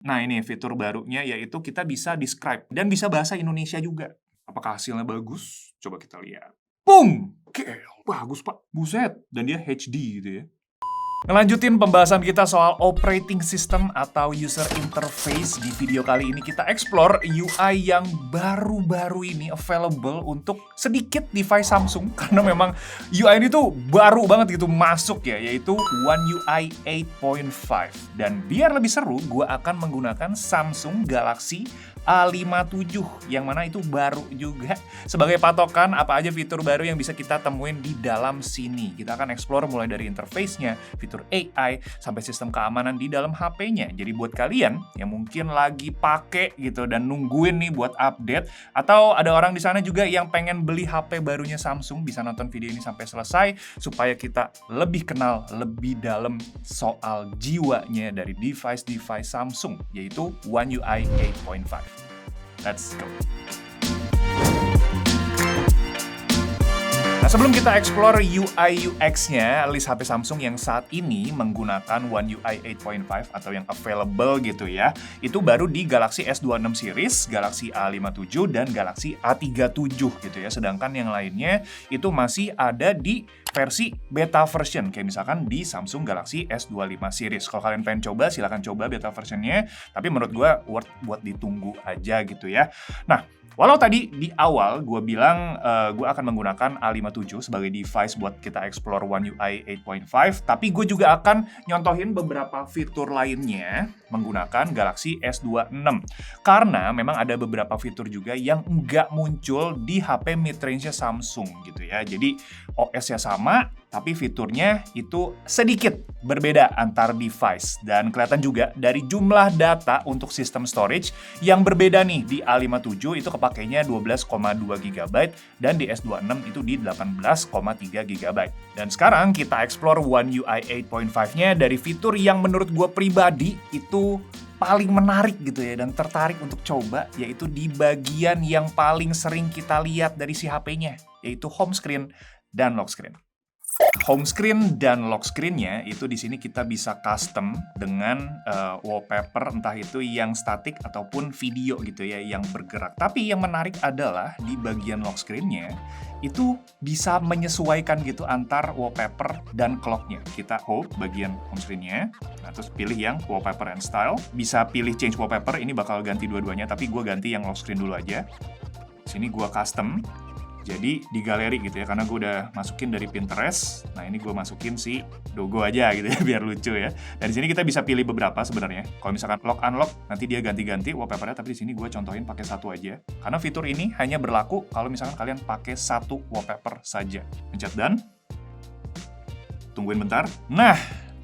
Nah, ini fitur barunya yaitu kita bisa describe dan bisa bahasa Indonesia juga. Apakah hasilnya bagus? Coba kita lihat. Boom! Bagus, Pak. Buset. Dan dia HD gitu ya. Ngelanjutin pembahasan kita soal operating system atau user interface. Di video kali ini kita explore UI yang baru-baru ini available untuk sedikit device Samsung. Karena memang UI ini tuh baru banget gitu masuk ya, yaitu One UI 8.5. Dan biar lebih seru, gue akan menggunakan Samsung Galaxy A57 yang mana itu baru juga sebagai patokan apa aja fitur baru yang bisa kita temuin di dalam sini. Kita akan explore mulai dari interface-nya, fitur AI, sampai sistem keamanan di dalam HP-nya. Jadi buat kalian yang mungkin lagi pakai gitu dan nungguin nih buat update, atau ada orang di sana juga yang pengen beli HP barunya Samsung, bisa nonton video ini sampai selesai supaya kita lebih kenal lebih dalam soal jiwanya dari device-device Samsung, yaitu One UI 8.5. Let's go. Nah, sebelum kita explore UI UX-nya, list HP Samsung yang saat ini menggunakan One UI 8.5 atau yang available gitu ya, itu baru di Galaxy S26 series, Galaxy A57, dan Galaxy A37 gitu ya. Sedangkan yang lainnya itu masih ada di versi beta version, kayak misalkan di Samsung Galaxy S25 series. Kalau kalian pengen coba, silahkan coba beta versionnya, tapi menurut gue worth buat ditunggu aja gitu ya. Nah, walau tadi di awal gue bilang gue akan menggunakan A57 sebagai device buat kita explore One UI 8.5, tapi gue juga akan nyontohin beberapa fitur lainnya menggunakan Galaxy S26. Karena memang ada beberapa fitur juga yang nggak muncul di HP mid-range-nya Samsung gitu ya. Jadi OS-nya sama, tapi fiturnya itu sedikit berbeda antar device. Dan kelihatan juga dari jumlah data untuk sistem storage yang berbeda nih. Di A57 itu kepakainya 12,2 GB dan di S26 itu di 18,3 GB. Dan sekarang kita explore One UI 8.5-nya dari fitur yang menurut gue pribadi itu paling menarik gitu ya, dan tertarik untuk coba, yaitu di bagian yang paling sering kita lihat dari si HP-nya, yaitu home screen dan lock screen. Home screen dan lock screen-nya itu di sini kita bisa custom dengan wallpaper, entah itu yang statik ataupun video gitu ya, yang bergerak. Tapi yang menarik adalah di bagian lock screen-nya itu bisa menyesuaikan gitu antar wallpaper dan clock-nya. Kita hold bagian home screen-nya, nah, terus pilih yang wallpaper and style. Bisa pilih change wallpaper, ini bakal ganti dua-duanya, tapi gue ganti yang lock screen dulu aja. Sini gue custom. Jadi di galeri gitu ya, karena gue udah masukin dari Pinterest. Nah, ini gue masukin si logo aja gitu ya, biar lucu ya. Dan di sini kita bisa pilih beberapa sebenarnya. Kalau misalkan lock unlock, nanti dia ganti-ganti wallpapernya, tapi di sini gue contohin pakai satu aja. Karena fitur ini hanya berlaku kalau misalkan kalian pakai satu wallpaper saja. Pencet done. Tungguin bentar. Nah,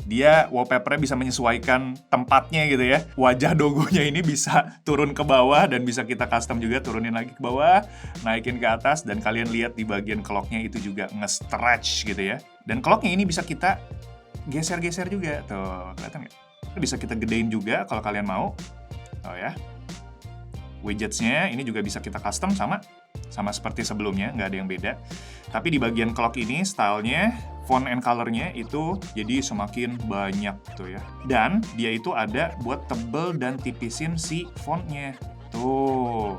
dia wallpapernya bisa menyesuaikan tempatnya gitu ya. Wajah logonya ini bisa turun ke bawah dan bisa kita custom juga, turunin lagi ke bawah, naikin ke atas, dan kalian lihat di bagian clock-nya itu juga nge-stretch gitu ya. Dan clock-nya ini bisa kita geser-geser juga. Tuh, kelihatan nggak? Bisa kita gedein juga kalau kalian mau. Oh ya. Widgets-nya ini juga bisa kita custom sama seperti sebelumnya, nggak ada yang beda. Tapi di bagian clock ini, stylenya, font and color-nya itu jadi semakin banyak tuh ya. Dan dia itu ada buat tebel dan tipisin si fontnya. Tuh.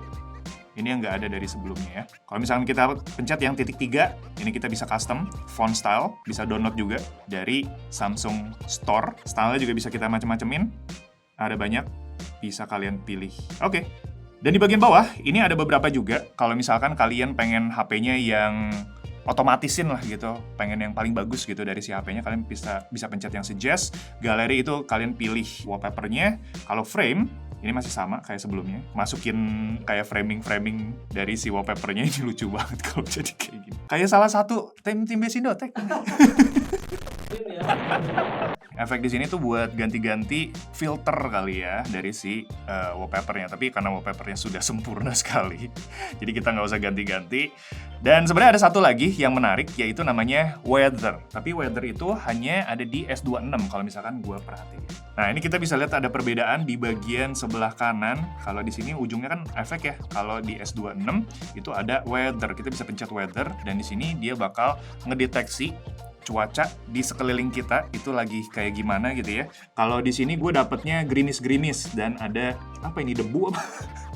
Ini yang nggak ada dari sebelumnya ya. Kalau misalkan kita pencet yang titik 3, ini kita bisa custom font style, bisa download juga dari Samsung Store. Style-nya juga bisa kita macam-macamin. Ada banyak, bisa kalian pilih. Oke. Dan di bagian bawah, ini ada beberapa juga. Kalau misalkan kalian pengen HP-nya yang otomatisin lah gitu, pengen yang paling bagus gitu dari si HP-nya, kalian bisa pencet yang suggest. Galeri itu kalian pilih wallpaper-nya. Kalau frame, ini masih sama kayak sebelumnya. Masukin kayak framing dari si wallpaper-nya, ini lucu banget kalau jadi kayak gini. Kayak salah satu tim Besindotek. Efek di sini tuh buat ganti-ganti filter kali ya dari si wallpapernya. Tapi karena wallpapernya sudah sempurna sekali, jadi kita nggak usah ganti-ganti. Dan sebenarnya ada satu lagi yang menarik, yaitu namanya weather. Tapi weather itu hanya ada di S26 kalau misalkan gue perhatiin. Nah, ini kita bisa lihat ada perbedaan di bagian sebelah kanan. Kalau di sini ujungnya kan efek ya. Kalau di S26 itu ada weather. Kita bisa pencet weather, dan di sini dia bakal ngedeteksi cuaca di sekeliling kita itu lagi kayak gimana gitu ya. Kalau di sini gue dapetnya gerimis-gerimis dan ada apa ini, debu apa?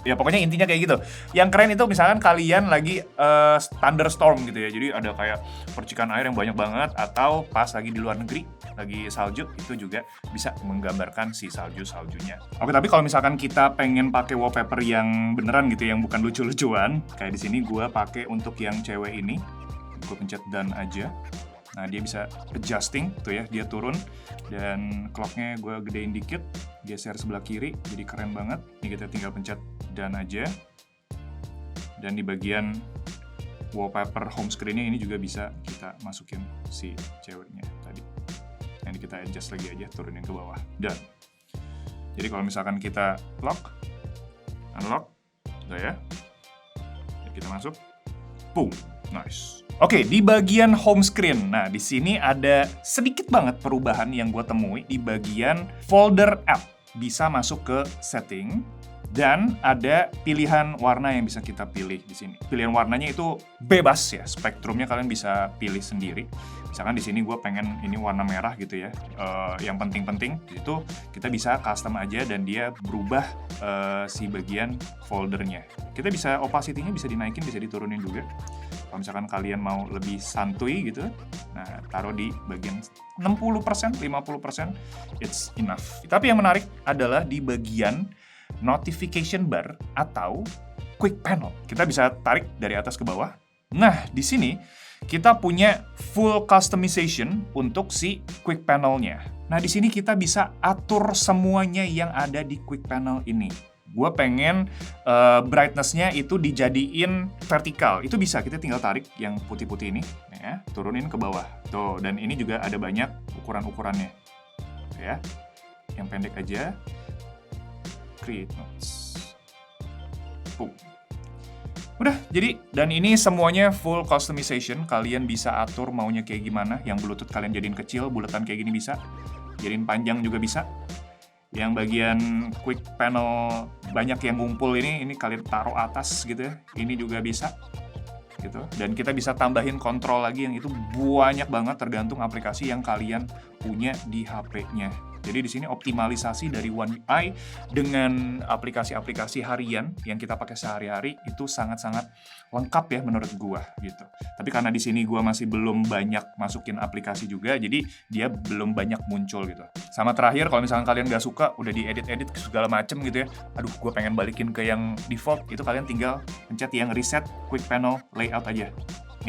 Ya pokoknya intinya kayak gitu. Yang keren itu misalkan kalian lagi thunderstorm gitu ya. Jadi ada kayak percikan air yang banyak banget, atau pas lagi di luar negeri lagi salju, itu juga bisa menggambarkan si salju-saljunya. Oke, tapi kalau misalkan kita pengen pakai wallpaper yang beneran gitu, yang bukan lucu-lucuan, kayak di sini gue pakai untuk yang cewek ini. Gue pencet done aja. Nah, dia bisa adjusting tuh ya, dia turun dan clocknya gue gedein dikit, geser sebelah kiri, jadi keren banget. Ini kita tinggal pencet done aja. Dan di bagian wallpaper home screen-nya ini juga bisa kita masukin si ceweknya tadi. Ini kita adjust lagi aja, turunin ke bawah. Done. Jadi kalau misalkan kita lock, unlock, udah ya. Kita masuk, boom, nice. Oke, di bagian home screen. Nah, di sini ada sedikit banget perubahan yang gue temui di bagian folder app. Bisa masuk ke setting, dan ada pilihan warna yang bisa kita pilih di sini. Pilihan warnanya itu bebas ya, spektrumnya kalian bisa pilih sendiri. Misalkan di sini gue pengen ini warna merah gitu ya. Yang penting-penting itu kita bisa custom aja dan dia berubah si bagian foldernya. Kita bisa opacity-nya bisa dinaikin, bisa diturunin juga. Kalau misalkan kalian mau lebih santuy gitu, nah taruh di bagian 60%, 50%, it's enough. Tapi yang menarik adalah di bagian notification bar atau quick panel. Kita bisa tarik dari atas ke bawah. Nah, di sini kita punya full customization untuk si quick panel-nya. Nah, di sini kita bisa atur semuanya yang ada di quick panel ini. Gue pengen brightness-nya itu dijadiin vertikal. Itu bisa, kita tinggal tarik yang putih-putih ini, ya, turunin ke bawah. Tuh, dan ini juga ada banyak ukuran-ukurannya. Ya, yang pendek aja. Create notes. Boom. Udah, jadi, dan ini semuanya full customization. Kalian bisa atur maunya kayak gimana. Yang Bluetooth kalian jadiin kecil, buletan kayak gini bisa. Jadiin panjang juga bisa. Yang bagian quick panel banyak yang ngumpul ini kalian taruh atas gitu ya. Ini juga bisa. Gitu. Dan kita bisa tambahin kontrol lagi yang itu banyak banget tergantung aplikasi yang kalian punya di HP-nya. Jadi di sini optimalisasi dari One UI dengan aplikasi-aplikasi harian yang kita pakai sehari-hari itu sangat-sangat lengkap ya menurut gua gitu. Tapi karena di sini gua masih belum banyak masukin aplikasi juga, jadi dia belum banyak muncul gitu. Sama terakhir, kalau misalkan kalian nggak suka, udah diedit-edit segala macem gitu ya, aduh gua pengen balikin ke yang default, itu kalian tinggal pencet yang reset quick panel layout aja.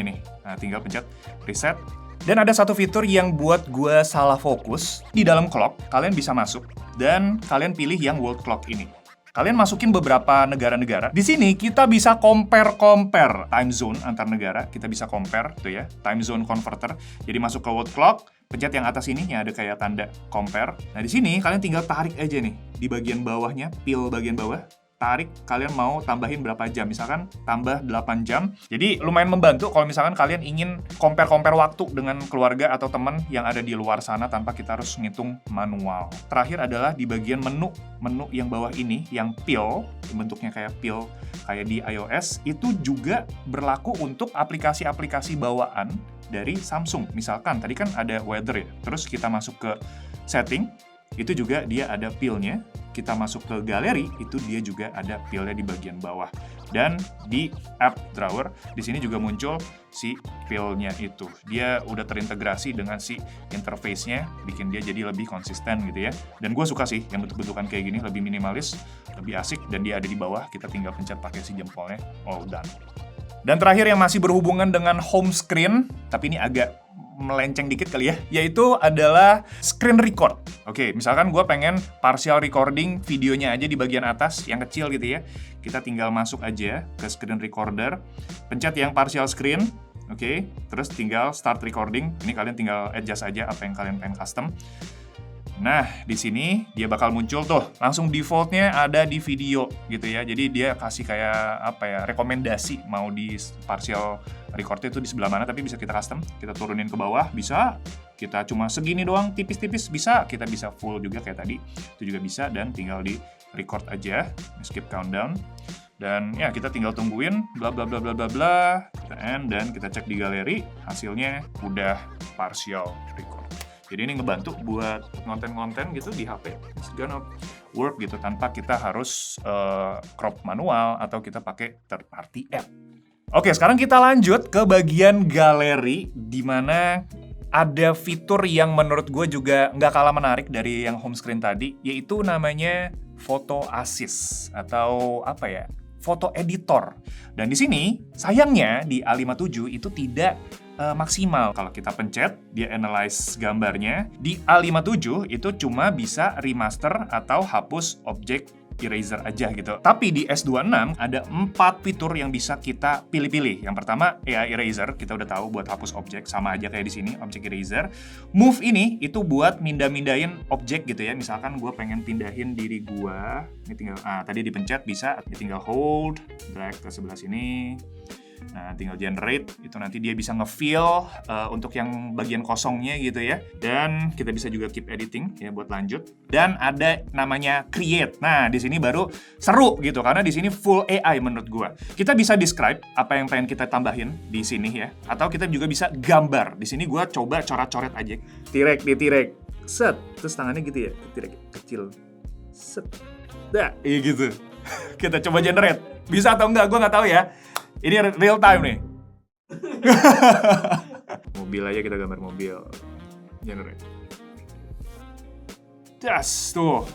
Ini, nah tinggal pencet reset. Dan ada satu fitur yang buat gue salah fokus. Di dalam clock, kalian bisa masuk dan kalian pilih yang world clock ini. Kalian masukin beberapa negara-negara. Di sini kita bisa compare time zone antar negara. Kita bisa compare tuh ya, time zone converter. Jadi masuk ke world clock, pencet yang atas ini yang ada kayak tanda compare. Nah, di sini kalian tinggal tarik aja nih di bagian bawahnya, pil bagian bawah. Tarik, kalian mau tambahin berapa jam, misalkan tambah 8 jam. Jadi lumayan membantu kalau misalkan kalian ingin compare waktu dengan keluarga atau teman yang ada di luar sana tanpa kita harus ngitung manual. Terakhir adalah di bagian menu yang bawah ini, yang pil, bentuknya kayak pil kayak di iOS, itu juga berlaku untuk aplikasi-aplikasi bawaan dari Samsung. Misalkan tadi kan ada weather ya, terus kita masuk ke setting, itu juga dia ada pilnya. Kita masuk ke galeri, itu dia juga ada pilnya di bagian bawah. Dan di app drawer, di sini juga muncul si pilnya itu. Dia udah terintegrasi dengan si interface-nya, bikin dia jadi lebih konsisten gitu ya. Dan gue suka sih yang bentuk-bentukan kayak gini, lebih minimalis, lebih asik, dan dia ada di bawah, kita tinggal pencet pakai si jempolnya, all done. Dan terakhir yang masih berhubungan dengan home screen, tapi ini agak melenceng dikit kali ya, yaitu adalah screen record. Oke, misalkan gue pengen partial recording videonya aja di bagian atas, yang kecil gitu ya. Kita tinggal masuk aja ke screen recorder, pencet yang partial screen, oke, terus tinggal start recording. Ini kalian tinggal adjust aja apa yang kalian pengen custom. Nah, di sini dia bakal muncul tuh, langsung defaultnya ada di video gitu ya. Jadi dia kasih kayak apa ya, rekomendasi mau di partial recordnya itu di sebelah mana, tapi bisa kita custom. Kita turunin ke bawah, bisa. Kita cuma segini doang, tipis-tipis, bisa. Kita bisa full juga kayak tadi, itu juga bisa. Dan tinggal di record aja, skip countdown. Dan ya kita tinggal tungguin, bla bla bla bla bla bla. Kita end dan kita cek di galeri, hasilnya udah partial record. Jadi ini ngebantu buat konten-konten gitu di HP. It's gonna work gitu tanpa kita harus crop manual atau kita pakai third party app. Oke, sekarang kita lanjut ke bagian galeri di mana ada fitur yang menurut gue juga nggak kalah menarik dari yang home screen tadi, yaitu namanya Photo Assist atau apa ya? Foto editor. Dan di sini sayangnya di A57 itu tidak maksimal. Kalau kita pencet, dia analyze gambarnya. Di A57 itu cuma bisa remaster atau hapus objek eraser aja gitu. Tapi di S26 ada 4 fitur yang bisa kita pilih-pilih. Yang pertama, AI Eraser, kita udah tahu buat hapus objek, sama aja kayak di sini, object eraser. Move ini itu buat mindah-mindahin objek gitu ya. Misalkan gue pengen pindahin diri gue, ini tinggal, tadi dipencet bisa, ini tinggal hold, drag ke sebelah sini. Nah, tinggal generate, itu nanti dia bisa nge-fill untuk yang bagian kosongnya gitu ya. Dan kita bisa juga keep editing ya buat lanjut. Dan ada namanya create. Nah, di sini baru seru gitu karena di sini full AI menurut gua. Kita bisa describe apa yang pengen kita tambahin di sini ya. Atau kita juga bisa gambar. Di sini gua coba coret-coret aja. Tirek, set. Terus tangannya gitu ya, tirek kecil. Set. Dah, iya gitu. Kita coba generate. Bisa atau enggak gua nggak tahu ya. Ini real time nih. Mobil aja kita gambar mobil. Generate. Das, tuh.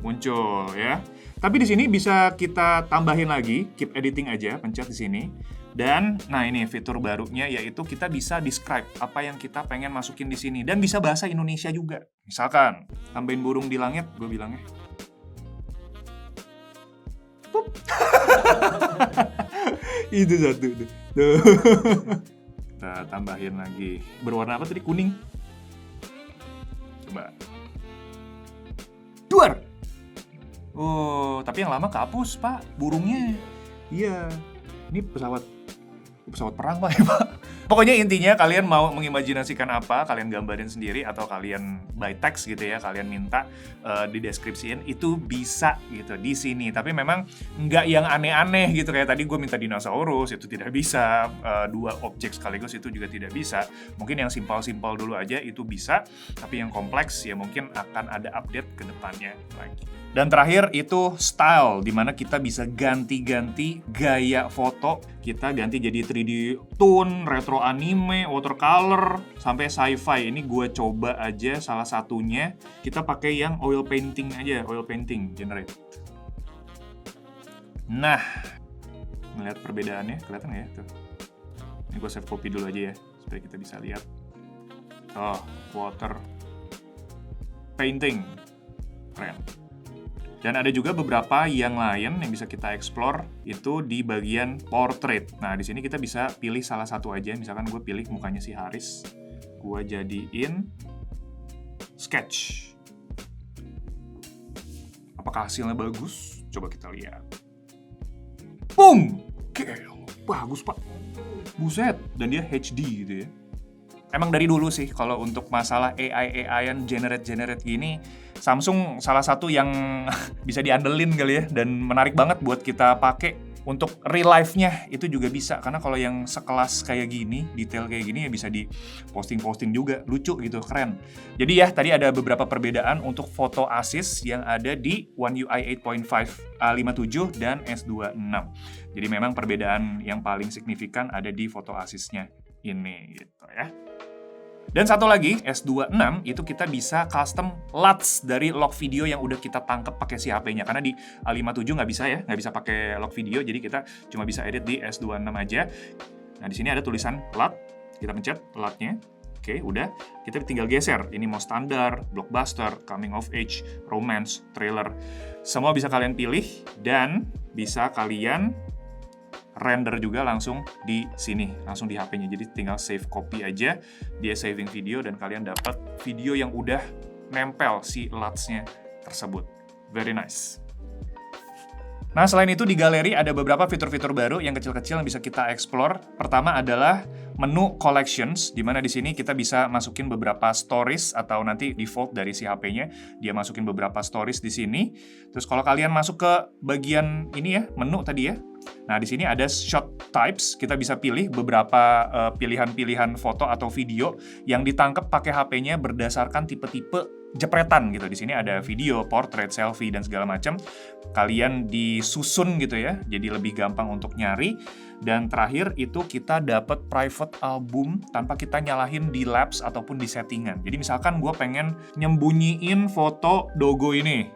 Muncul ya. Tapi di sini bisa kita tambahin lagi, keep editing aja, pencet di sini. Dan nah ini fitur barunya yaitu kita bisa describe apa yang kita pengen masukin di sini dan bisa bahasa Indonesia juga. Misalkan tambahin burung di langit, gue bilangnya. Pup. Itu satu tuh. Kita tambahin lagi. Berwarna apa tadi? Kuning. Coba. Duar. Oh, tapi yang lama kehapus, Pak. Burungnya. Iya. Ini pesawat perang, Pak, ya, Pak. Pokoknya intinya kalian mau mengimajinasikan apa, kalian gambarin sendiri atau kalian by text gitu ya, kalian minta dideskripsiin, itu bisa gitu di sini. Tapi memang nggak yang aneh-aneh gitu, kayak tadi gue minta dinosaurus, itu tidak bisa. 2 objek sekaligus itu juga tidak bisa. Mungkin yang simpel-simpel dulu aja itu bisa, tapi yang kompleks ya mungkin akan ada update ke depannya lagi. Dan terakhir itu style, dimana kita bisa ganti-ganti gaya foto. Kita ganti jadi 3D tone, retro anime, watercolor, sampai sci-fi. Ini gue coba aja salah satunya. Kita pakai yang oil painting aja, oil painting, generate. Nah, ngeliat perbedaannya, kelihatan nggak ya? Tuh. Ini gue save copy dulu aja ya, supaya kita bisa lihat. Oh, water painting. Keren. Dan ada juga beberapa yang lain yang bisa kita explore itu di bagian portrait. Nah, di sini kita bisa pilih salah satu aja. Misalkan gue pilih mukanya si Haris. Gue jadiin sketch. Apakah hasilnya bagus? Coba kita lihat. Boom! Bagus, Pak. Buset. Dan dia HD gitu ya. Emang dari dulu sih kalau untuk masalah AI-an generate gini, Samsung salah satu yang bisa diandelin kali ya, dan menarik banget buat kita pakai untuk real life-nya itu juga bisa. Karena kalau yang sekelas kayak gini, detail kayak gini ya bisa di posting juga, lucu gitu, keren. Jadi ya tadi ada beberapa perbedaan untuk Photo Assist yang ada di One UI 8.5 A57 dan S26. Jadi memang perbedaan yang paling signifikan ada di Photo Assist-nya ini gitu ya. Dan satu lagi, S26 itu kita bisa custom LUTs dari log video yang udah kita tangkep pakai si HP-nya. Karena di A57 nggak bisa ya, nggak bisa pakai log video, jadi kita cuma bisa edit di S26 aja. Nah, di sini ada tulisan LUT, kita pencet LUT-nya. Oke, udah. Kita tinggal geser. Ini mau standar, blockbuster, coming of age, romance, thriller. Semua bisa kalian pilih dan bisa kalian render juga langsung di sini, langsung di HP-nya. Jadi tinggal save copy aja, dia saving video dan kalian dapat video yang udah nempel si LUTs-nya tersebut. Very nice. Nah, selain itu di galeri ada beberapa fitur-fitur baru yang kecil-kecil yang bisa kita explore. Pertama adalah menu collections, di mana di sini kita bisa masukin beberapa stories atau nanti default dari si HP-nya, dia masukin beberapa stories di sini. Terus kalau kalian masuk ke bagian ini ya, menu tadi ya, Nah, di sini ada shot types, kita bisa pilih beberapa pilihan-pilihan foto atau video yang ditangkap pakai HP-nya berdasarkan tipe-tipe jepretan gitu. Di sini ada video, portrait, selfie, dan segala macam. Kalian disusun gitu ya, jadi lebih gampang untuk nyari. Dan terakhir itu kita dapat private album tanpa kita nyalahin di labs ataupun di settingan. Jadi misalkan gue pengen nyembunyiin foto Dogo ini.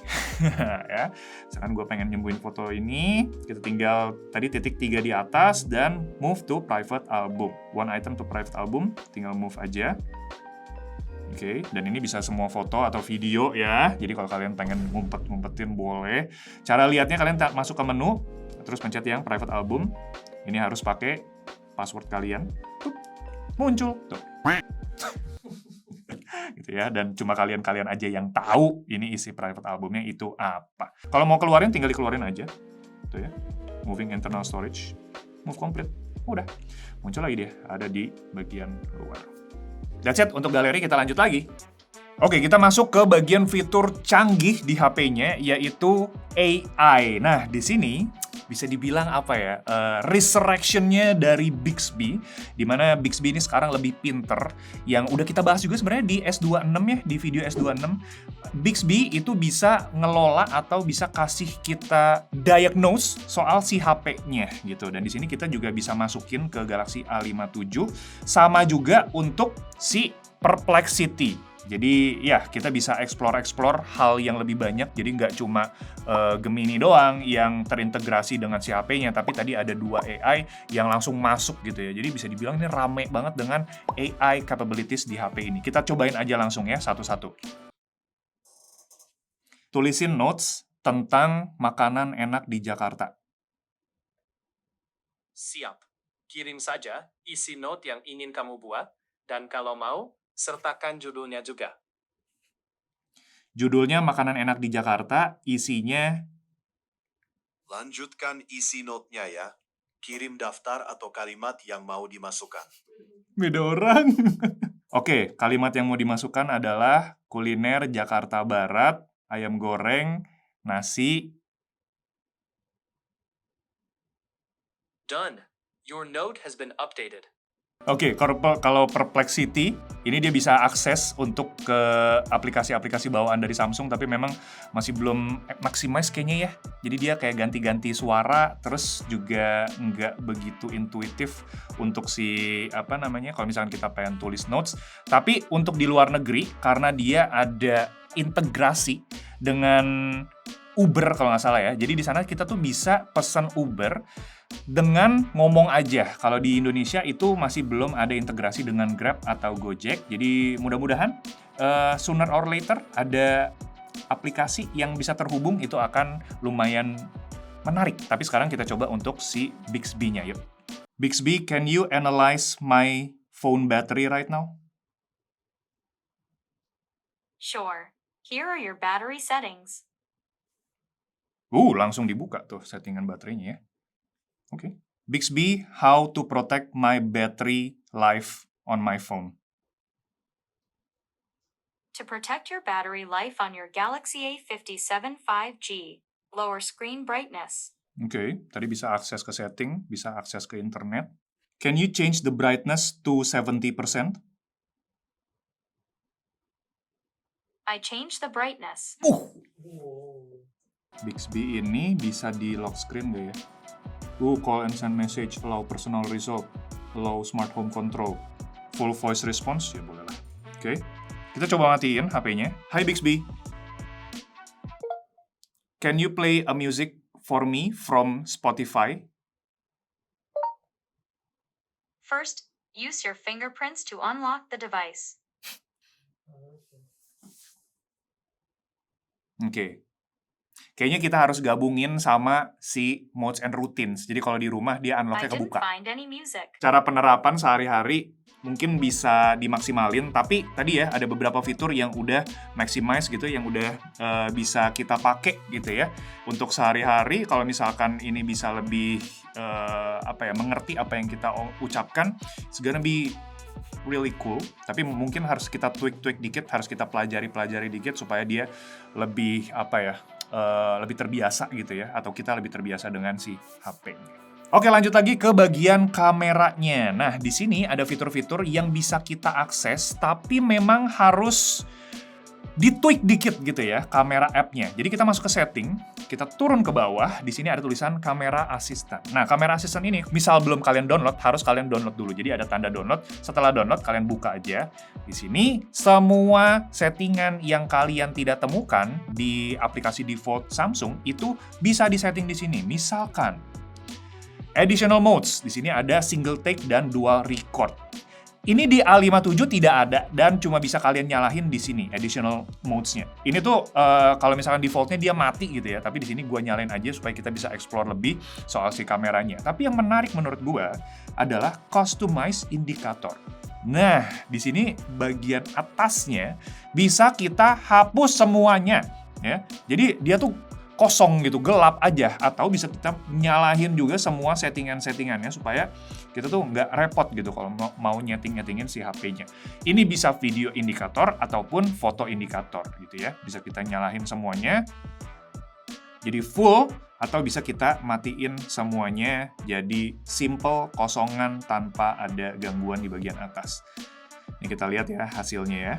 Ya, misalkan gue pengen nyembunyiin foto ini, kita tinggal tadi titik 3 di atas dan move to private album. One item to private album, tinggal move aja. Oke, dan ini bisa semua foto atau video ya. Jadi kalau kalian pengen ngumpet-ngumpetin boleh. Cara lihatnya kalian masuk ke menu, terus pencet yang private album. Ini harus pakai password kalian. Tuh, muncul tuh. Gitu ya, dan cuma kalian aja yang tahu ini isi private albumnya itu apa. Kalau mau keluarin tinggal dikeluarin aja. Tuh ya. Moving internal storage. Move complete. Udah. Muncul lagi dia, ada di bagian luar. That's it, untuk galeri kita lanjut lagi. Oke, kita masuk ke bagian fitur canggih di HP-nya, yaitu AI. Nah, di sini bisa dibilang apa ya, resurrection-nya dari Bixby, di mana Bixby ini sekarang lebih pinter, yang udah kita bahas juga sebenarnya di S26 ya, di video S26. Bixby itu bisa ngelola atau bisa kasih kita diagnose soal si HP-nya gitu. Dan di sini kita juga bisa masukin ke Galaxy A57, sama juga untuk si Perplexity. Jadi ya kita bisa explore hal yang lebih banyak. Jadi nggak cuma Gemini doang yang terintegrasi dengan si HP-nya, tapi tadi ada 2 AI yang langsung masuk gitu ya. Jadi bisa dibilang ini rame banget dengan AI capabilities di HP ini. Kita cobain aja langsung ya satu-satu. Tulisin notes tentang makanan enak di Jakarta. Siap. Kirim saja isi note yang ingin kamu buat, dan kalau mau, sertakan judulnya juga. Judulnya makanan enak di Jakarta, isinya... Lanjutkan isi note-nya ya. Kirim daftar atau kalimat yang mau dimasukkan. Beda orang. Oke, kalimat yang mau dimasukkan adalah kuliner Jakarta Barat, ayam goreng, nasi. Done. Your note has been updated. Oke, kalau Perplexity, ini dia bisa akses untuk ke aplikasi-aplikasi bawaan dari Samsung, tapi memang masih belum maximize kayaknya ya. Jadi dia kayak ganti-ganti suara, terus juga nggak begitu intuitif untuk si, kalau misalkan kita pengen tulis notes. Tapi untuk di luar negeri, karena dia ada integrasi dengan Uber kalau nggak salah ya. Jadi di sana kita tuh bisa pesan Uber dengan ngomong aja. Kalau di Indonesia itu masih belum ada integrasi dengan Grab atau Gojek. Jadi mudah-mudahan sooner or later ada aplikasi yang bisa terhubung, itu akan lumayan menarik. Tapi sekarang kita coba untuk si Bixby-nya yuk. Bixby, can you analyze my phone battery right now? Sure. Here are your battery settings. Langsung dibuka tuh settingan baterainya ya. Oke. Bixby, how to protect my battery life on my phone? To protect your battery life on your Galaxy A57 5G, lower screen brightness. Oke, tadi bisa akses ke setting, bisa akses ke internet. Can you change the brightness to 70%? I changed the brightness. Bixby ini bisa di lock screen nggak ya? Call and send message, allow personal result, allow smart home control, full voice response, ya boleh lah. Oke, kita coba matiin HP-nya. Hi Bixby. Can you play a music for me from Spotify? First, use your fingerprints to unlock the device. Oke. Kayaknya kita harus gabungin sama si modes and routines. Jadi kalau di rumah dia I unlock-nya didn't kebuka. find any music. Cara penerapan sehari-hari mungkin bisa dimaksimalin, tapi tadi ya ada beberapa fitur yang udah maximize gitu, yang udah bisa kita pakai gitu ya. Untuk sehari-hari kalau misalkan ini bisa lebih mengerti apa yang kita ucapkan, it's gonna be really cool. Tapi mungkin harus kita tweak dikit, harus kita pelajari dikit supaya dia lebih lebih terbiasa gitu ya, atau kita lebih terbiasa dengan si HP-nya. Oke, lanjut lagi ke bagian kameranya. Nah, di sini ada fitur-fitur yang bisa kita akses, tapi memang harus di-tweak dikit gitu ya, kamera app-nya. Jadi kita masuk ke setting, kita turun ke bawah, di sini ada tulisan kamera assistant. Nah, kamera assistant ini, misal belum kalian download, harus kalian download dulu. Jadi ada tanda download, setelah download kalian buka aja. Di sini, semua settingan yang kalian tidak temukan di aplikasi default Samsung, itu bisa disetting di sini. Misalkan, additional modes, di sini ada single take dan dual record. Ini di A57 tidak ada dan cuma bisa kalian nyalahin di sini additional modes-nya. Ini tuh kalau misalkan default-nya dia mati gitu ya, tapi di sini gua nyalain aja supaya kita bisa explore lebih soal si kameranya. Tapi yang menarik menurut gua adalah customize indicator. Nah, di sini bagian atasnya bisa kita hapus semuanya ya. Jadi dia tuh kosong gitu, gelap aja, atau bisa kita nyalahin juga semua settingan-settingannya supaya kita tuh nggak repot gitu kalau mau nyeting-nyetingin si HP-nya. Ini bisa video indikator ataupun foto indikator gitu ya, bisa kita nyalahin semuanya jadi full, atau bisa kita matiin semuanya jadi simple, kosongan tanpa ada gangguan di bagian atas. Ini kita lihat ya hasilnya ya.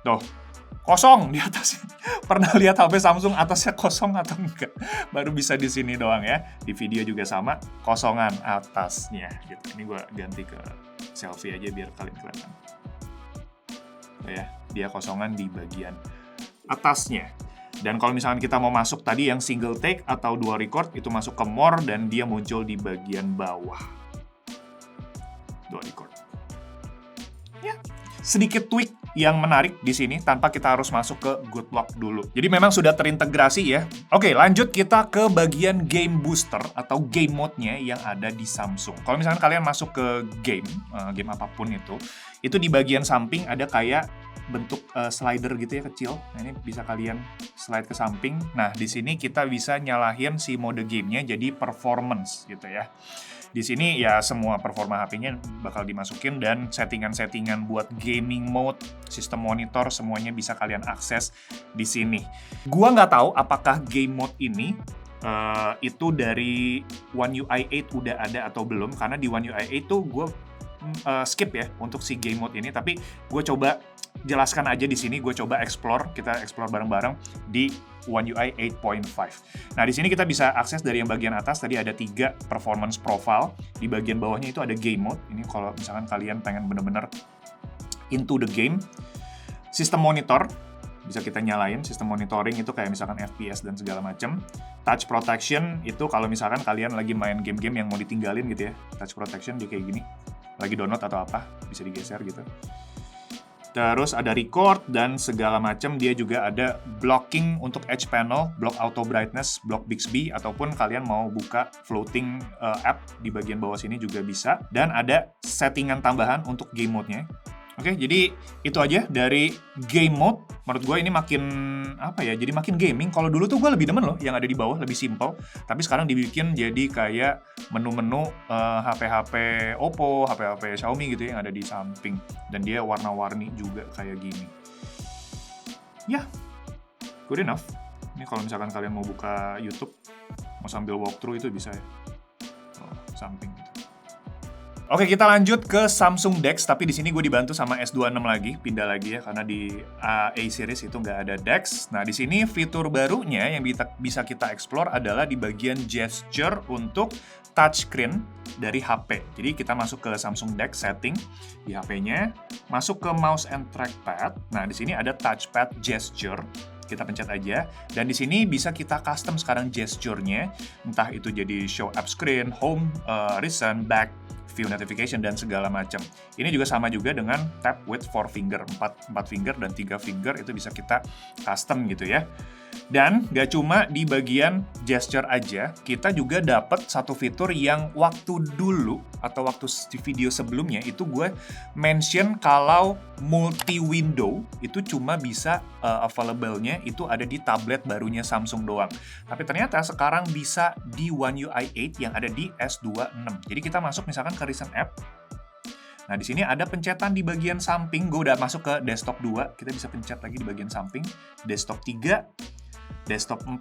Tuh, kosong di atasnya. Pernah lihat HP Samsung atasnya kosong atau enggak? Baru bisa di sini doang ya. Di video juga sama, kosongan atasnya gitu. Ini gua ganti ke selfie aja biar kalian kelihatan. Oh ya, dia kosongan di bagian atasnya. Dan kalau misalkan kita mau masuk tadi yang single take atau dual record, itu masuk ke more dan dia muncul di bagian bawah. Dual record. Ya, sedikit tweak yang menarik di sini tanpa kita harus masuk ke Good Lock dulu. Jadi memang sudah terintegrasi ya. Oke, lanjut kita ke bagian game booster atau game mode-nya yang ada di Samsung. Kalau misalkan kalian masuk ke game apapun itu di bagian samping ada kayak bentuk slider gitu ya kecil. Nah, ini bisa kalian slide ke samping. Nah, di sini kita bisa nyalahin si mode gamenya jadi performance gitu ya. Di sini ya semua performa HP-nya bakal dimasukin dan settingan-settingan buat gaming mode, sistem monitor semuanya bisa kalian akses di sini. Gua nggak tahu apakah game mode ini itu dari One UI 8 udah ada atau belum, karena di One UI 8 tuh gue skip ya untuk si game mode ini, tapi gue coba jelaskan aja di sini, gue coba kita explore bareng-bareng di One UI 8.5. Nah, di sini kita bisa akses dari yang bagian atas, tadi ada 3 performance profile, di bagian bawahnya itu ada game mode. Ini kalau misalkan kalian pengen bener-bener into the game. Sistem monitor, bisa kita nyalain, sistem monitoring itu kayak misalkan FPS dan segala macam. Touch protection itu kalau misalkan kalian lagi main game-game yang mau ditinggalin gitu ya, touch protection dia kayak gini, lagi download atau apa, bisa digeser gitu. Terus ada record dan segala macam, dia juga ada blocking untuk edge panel, block auto brightness, block Bixby, ataupun kalian mau buka floating app di bagian bawah sini juga bisa. Dan ada settingan tambahan untuk game mode-nya. Oke, jadi itu aja dari game mode. Menurut gue ini makin jadi makin gaming. Kalau dulu tuh gue lebih demen loh yang ada di bawah, lebih simple. Tapi sekarang dibikin jadi kayak menu-menu HP-HP Oppo, HP-HP Xiaomi gitu yang ada di samping. Dan dia warna-warni juga kayak gini. Ya, good enough. Ini kalau misalkan kalian mau buka YouTube, mau sambil walkthrough itu bisa ya. Samping gitu. Oke, kita lanjut ke Samsung DeX, tapi di sini gue dibantu sama S26 lagi, pindah lagi ya, karena di A series itu nggak ada DeX. Nah, di sini fitur barunya yang bisa kita explore adalah di bagian gesture untuk touchscreen dari HP. Jadi kita masuk ke Samsung DeX setting di HP-nya, masuk ke mouse and trackpad. Nah, di sini ada touchpad gesture. Kita pencet aja, dan di sini bisa kita custom sekarang gesture-nya, entah itu jadi show app screen, home, recent, back, view notification, dan segala macam. Ini juga sama juga dengan tap with 4 finger, 4 finger dan 3 finger itu bisa kita custom gitu ya. Dan gak cuma di bagian gesture aja, kita juga dapat satu fitur yang waktu dulu atau waktu di video sebelumnya itu gue mention kalau multi-window itu cuma bisa available-nya itu ada di tablet barunya Samsung doang. Tapi ternyata sekarang bisa di One UI 8 yang ada di S26. Jadi kita masuk misalkan ke recent app. Nah, di sini ada pencetan di bagian samping. Gue udah masuk ke desktop 2. Kita bisa pencet lagi di bagian samping. Desktop 3, desktop 4,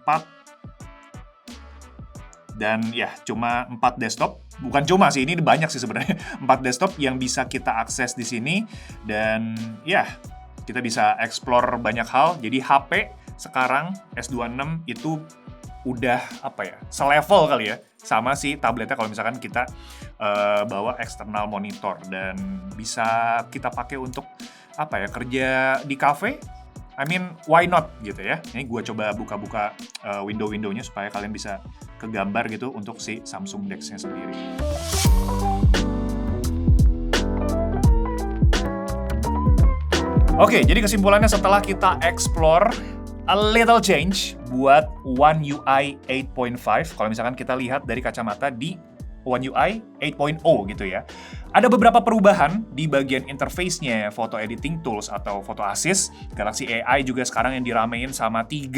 dan ya cuma 4 desktop. Bukan cuma sih, ini banyak sih sebenarnya. 4 desktop yang bisa kita akses di sini dan ya kita bisa explore banyak hal. Jadi HP sekarang S26 itu udah selevel kali ya sama si tabletnya kalau misalkan kita bawa external monitor dan bisa kita pakai untuk kerja di cafe. I mean, why not gitu ya. Ini gue coba buka-buka window-windownya supaya kalian bisa kegambar gitu untuk si Samsung DeX-nya sendiri. Oke, jadi kesimpulannya setelah kita explore a little change buat One UI 8.5. Kalau misalkan kita lihat dari kacamata di One UI 8.0 gitu ya. Ada beberapa perubahan di bagian interface-nya, photo editing tools atau photo assist. Galaxy AI juga sekarang yang diramein sama 3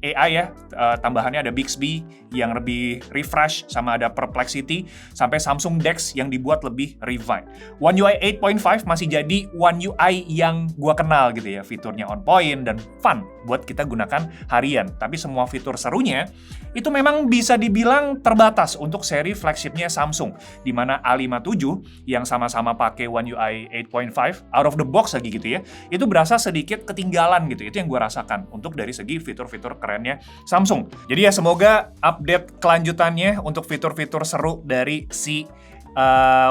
AI ya. Tambahannya ada Bixby yang lebih refresh, sama ada Perplexity, sampai Samsung DeX yang dibuat lebih refined. One UI 8.5 masih jadi One UI yang gua kenal gitu ya. Fiturnya on point dan fun buat kita gunakan harian. Tapi semua fitur serunya itu memang bisa dibilang terbatas untuk seri flagshipnya Samsung, di mana A57 yang sama-sama pakai One UI 8.5 out of the box lagi gitu ya, itu berasa sedikit ketinggalan gitu. Itu yang gue rasakan untuk dari segi fitur-fitur kerennya Samsung. Jadi ya semoga update kelanjutannya untuk fitur-fitur seru dari si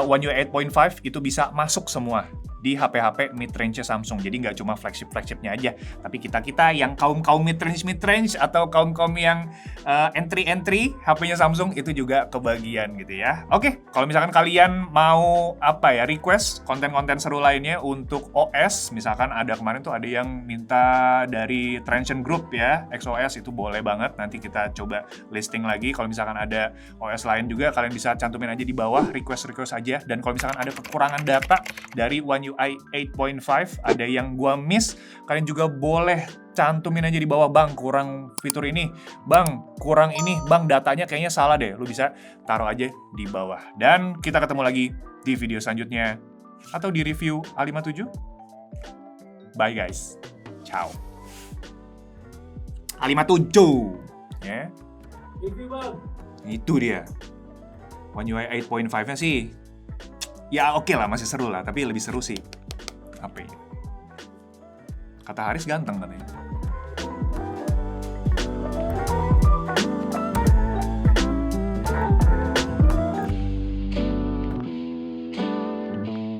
One UI 8.5 itu bisa masuk semua di HP-HP mid-range Samsung. Jadi nggak cuma flagship-flagshipnya aja, tapi kita-kita yang kaum-kaum mid-range atau kaum-kaum yang entry-entry HP-nya Samsung itu juga kebagian gitu ya. Oke, kalau misalkan kalian mau request konten-konten seru lainnya untuk OS, misalkan ada kemarin tuh ada yang minta dari Transsion Group ya, XOS, itu boleh banget. Nanti kita coba listing lagi. Kalau misalkan ada OS lain juga, kalian bisa cantumin aja di bawah, request aja. Dan kalau misalkan ada kekurangan data dari One UI 8.5, ada yang gua miss, kalian juga boleh cantumin aja di bawah, bang kurang fitur ini, bang kurang ini, bang datanya kayaknya salah deh. Lu bisa taruh aja di bawah. Dan kita ketemu lagi di video selanjutnya atau di review A57. Bye guys. Ciao. A57 ya. Review bang. Itu dia. One UI 8.5-nya sih ya oke lah, masih seru lah, tapi lebih seru sih HP-nya. Kata Haris ganteng katanya.